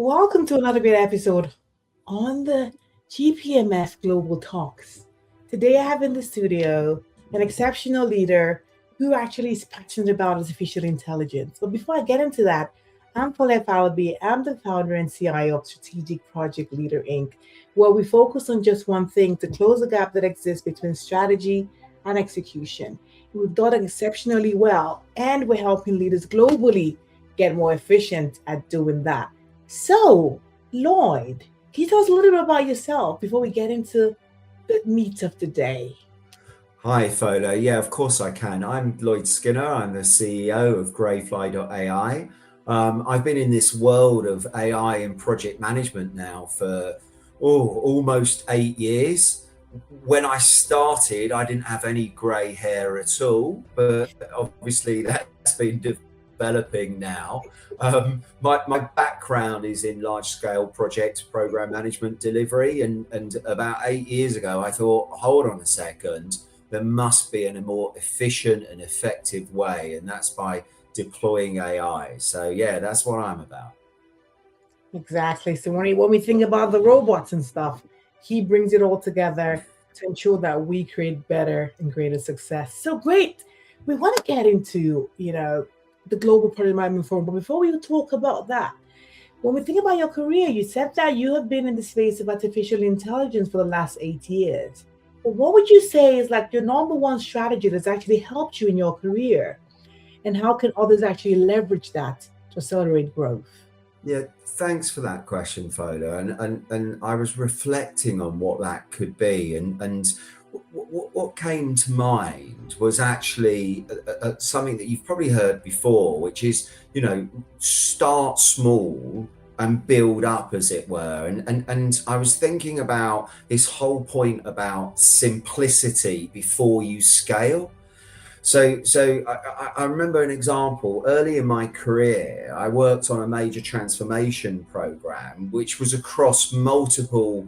Welcome to another great episode on the GPMF Global Talks. Today I have in the studio an exceptional leader who actually is passionate about artificial intelligence. But before I get into that, I'm Paulette Falby. I'm the founder and CIO of Strategic Project Leader Inc., where we focus on just one thing to close the gap that exists between strategy and execution. We've done it exceptionally well, and we're helping leaders globally get more efficient at doing that. So, Lloyd, can you tell us a little bit about yourself before we get into the meat of the day? Hi, Fola. Yeah, of course I can. I'm Lloyd Skinner. I'm the CEO of Greyfly.ai. I've been in this world of AI and project management now for almost 8 years. When I started, I didn't have any grey hair at all, but obviously that's been developing now. My background is in large scale project program management delivery. And about 8 years ago, I thought, hold on a second, there must be a more efficient and effective way, and that's by deploying AI. So yeah, that's what I'm about. Exactly. So when we think about the robots and stuff, he brings it all together to ensure that we create better and greater success. So great. We want to get into, the global project management forum. But before we talk about that, when we think about your career, you said that you have been in the space of artificial intelligence for the last 8 years. But what would you say is like your number one strategy that's actually helped you in your career? And how can others actually leverage that to accelerate growth? Yeah, thanks for that question, Fola. And I was reflecting on what that could be, and what came to mind was actually something that you've probably heard before, which is, start small and build up, as it were. And I was thinking about this whole point about simplicity before you scale. So I remember an example early in my career. I worked on a major transformation program, which was across multiple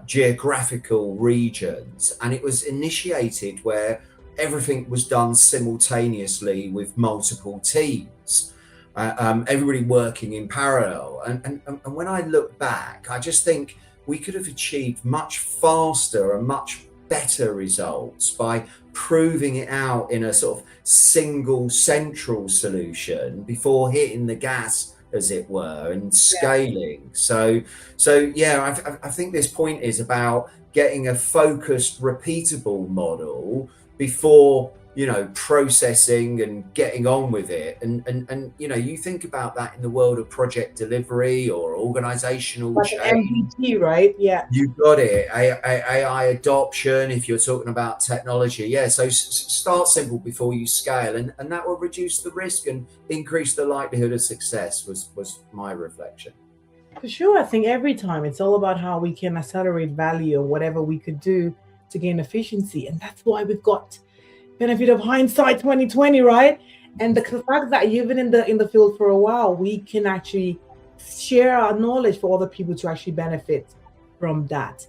geographical regions, and it was initiated where everything was done simultaneously with multiple teams, everybody working in parallel. And when I look back, I just think we could have achieved much faster and much better results by proving it out in a sort of single central solution before hitting the gas, as it were, and scaling. So yeah, I think this point is about getting a focused, repeatable model before processing and getting on with it. And you think about that in the world of project delivery or organizational Like an change. MVP, right? Yeah. You got it. AI adoption, if you're talking about technology. Yeah. So start simple before you scale, and that will reduce the risk and increase the likelihood of success, was my reflection. For sure. I think every time it's all about how we can accelerate value or whatever we could do to gain efficiency. And that's why we've got benefit of hindsight 2020, right? And the fact that you've been in the field for a while, we can actually share our knowledge for other people to actually benefit from that.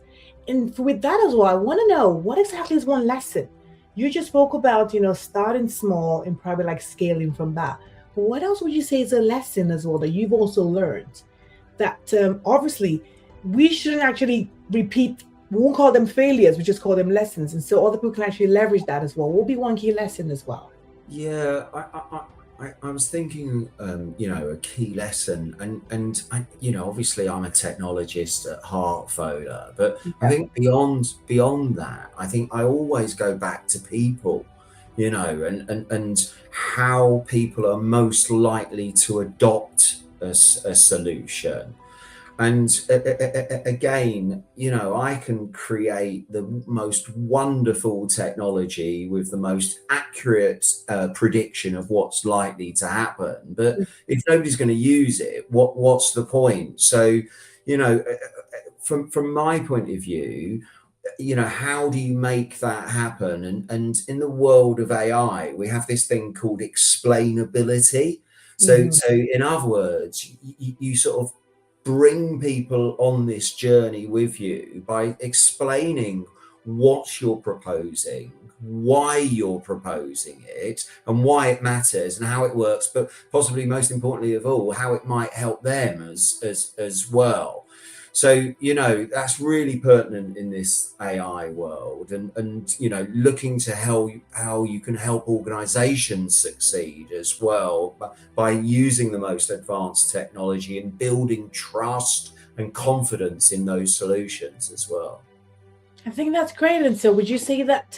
And with that as well, I want to know what exactly is one lesson. You just spoke about, starting small and probably like scaling from that. But what else would you say is a lesson as well that you've also learned that obviously we shouldn't actually repeat? We won't call them failures, we just call them lessons. And so other people can actually leverage that as well. What will be one key lesson as well? Yeah, I was thinking, a key lesson, and obviously I'm a technologist at heart, Fola, but I Yeah. think beyond that, I think I always go back to people, and how people are most likely to adopt a solution. And again, I can create the most wonderful technology with the most accurate prediction of what's likely to happen. But if nobody's going to use it, what's the point? So, from my point of view, how do you make that happen? And in the world of AI, we have this thing called explainability. So, Mhm. so in other words, you sort of bring people on this journey with you by explaining what you're proposing, why you're proposing it, and why it matters and how it works, but possibly most importantly of all, how it might help them as well. So, that's really pertinent in this AI world, and looking to how you can help organizations succeed as well by using the most advanced technology and building trust and confidence in those solutions as well. I think that's great. And so, would you say that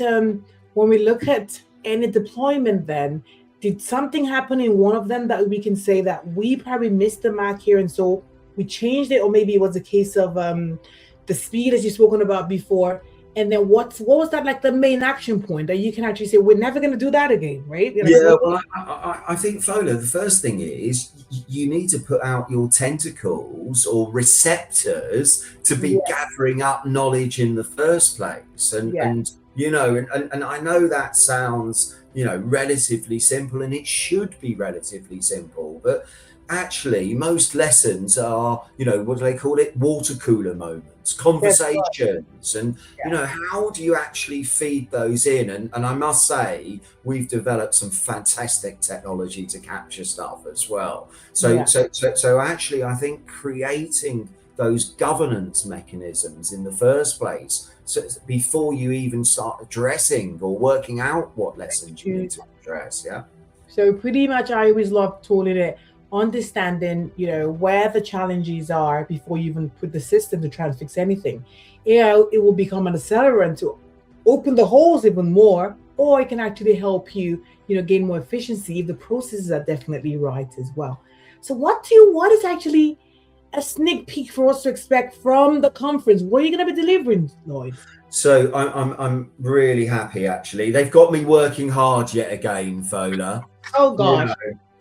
when we look at any deployment, then did something happen in one of them that we can say that we probably missed the mark here, and so we changed it, or maybe it was a case of the speed, as you've spoken about before, and then what was that, like the main action point that you can actually say we're never going to do that again, right? Yeah, well, I think, Fola, the first thing is you need to put out your tentacles or receptors to be gathering up knowledge in the first place, and I know that sounds relatively simple, and it should be relatively simple, but actually most lessons are what do they call it, water cooler moments, conversations, and how do you actually feed those in, and I must say we've developed some fantastic technology to capture stuff as well. So actually I think creating those governance mechanisms in the first place, so before you even start addressing or working out what lessons you need to address. So pretty much I always love calling it understanding, where the challenges are before you even put the system to try and fix anything. It will become an accelerant to open the holes even more, or it can actually help you, gain more efficiency if the processes are definitely right as well. So what is actually a sneak peek for us to expect from the conference? What are you going to be delivering, Lloyd? So I'm really happy, actually. They've got me working hard yet again, Fola. Oh gosh.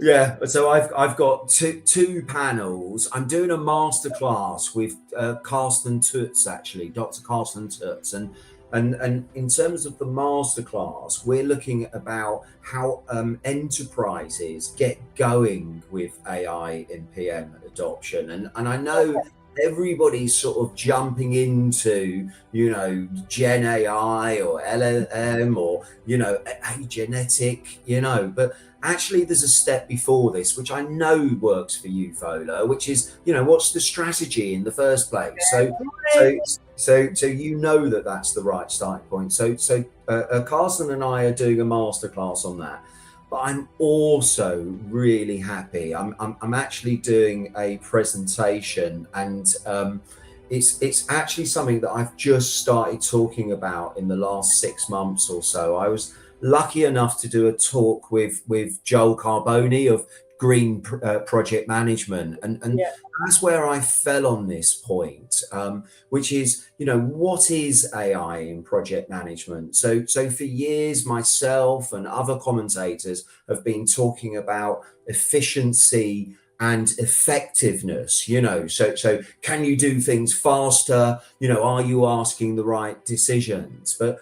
Yeah, so I've got two panels. I'm doing a masterclass with Carsten Tutz, actually, Dr. Carsten Tutz, and in terms of the masterclass, we're looking about how enterprises get going with AI in PM adoption, and I know everybody's sort of jumping into Gen AI or LLM or agenetic, but actually there's a step before this which I know works for you, Fola, which is what's the strategy in the first place. So that's the right starting point. So Carsten and I are doing a masterclass on that. But I'm also really happy. I'm actually doing a presentation, and it's actually something that I've just started talking about in the last 6 months or so. I was lucky enough to do a talk with Joel Carboni of Green Project Management, and that's where I fell on this point, which is what is AI in project management. So for years myself and other commentators have been talking about efficiency and effectiveness, so can you do things faster, are you asking the right decisions? But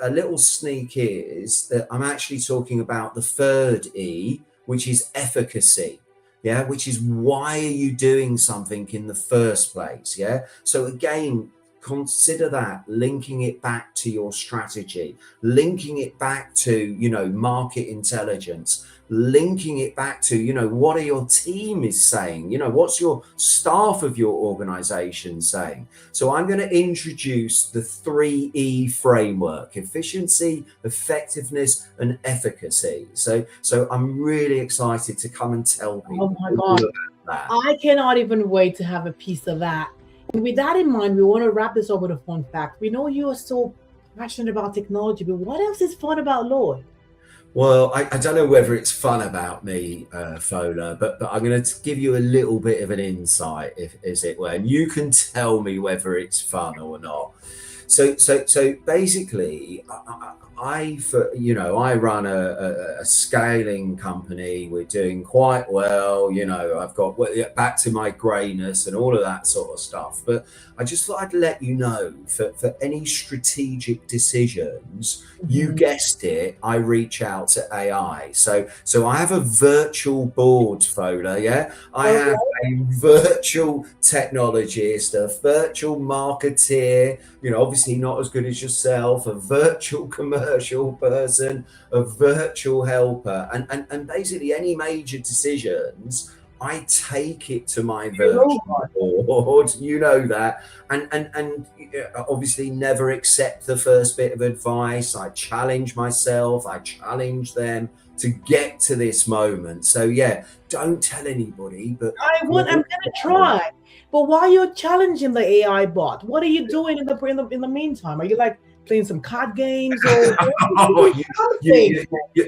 a little sneak is that I'm actually talking about the third E, which is efficacy, which is why are you doing something in the first place? So again, consider that, linking it back to your strategy, linking it back to market intelligence, linking it back to what are your team is saying, what's your staff of your organization saying. So I'm going to introduce the 3E framework: efficiency, effectiveness, and efficacy. So I'm really excited to come and tell people. Oh my God, that. I cannot even wait to have a piece of that. And with that in mind, we want to wrap this up with a fun fact. We know you are so passionate about technology, but what else is fun about Lloyd? Well, I don't know whether it's fun about me, Fola, but I'm going to give you a little bit of an insight, as it were, and you can tell me whether it's fun or not. So basically, I run a scaling company. We're doing quite well. I've got back to my grayness and all of that sort of stuff. But I just thought I'd let you know, for any strategic decisions, you guessed it, I reach out to AI. So I have a virtual board, Fola. I have a virtual technologist, a virtual marketeer. Obviously obviously not as good as yourself, a virtual commercial person, a virtual helper, and basically any major decisions, I take it to my virtual board, you know that, and obviously never accept the first bit of advice. I challenge myself, I challenge them to get to this moment. So yeah, don't tell anybody, but I'm gonna try. But while you're challenging the AI bot, what are you doing in the meantime? Are you like playing some card games or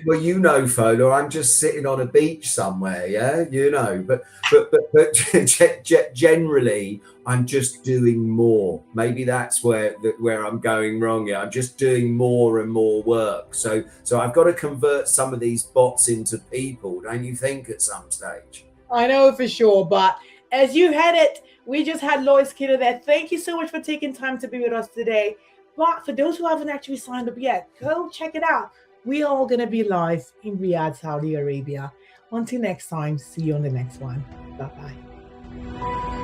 well, you know, Fola, I'm just sitting on a beach somewhere, yeah, you know. But generally, I'm just doing more. Maybe that's where I'm going wrong. Yeah, I'm just doing more and more work. So I've got to convert some of these bots into people, don't you think? At some stage. I know for sure, but as you had it, we just had Lloyd Skinner there. Thank you so much for taking time to be with us today. But for those who haven't actually signed up yet, go check it out. We are all going to be live in Riyadh, Saudi Arabia. Until next time, see you on the next one. Bye-bye.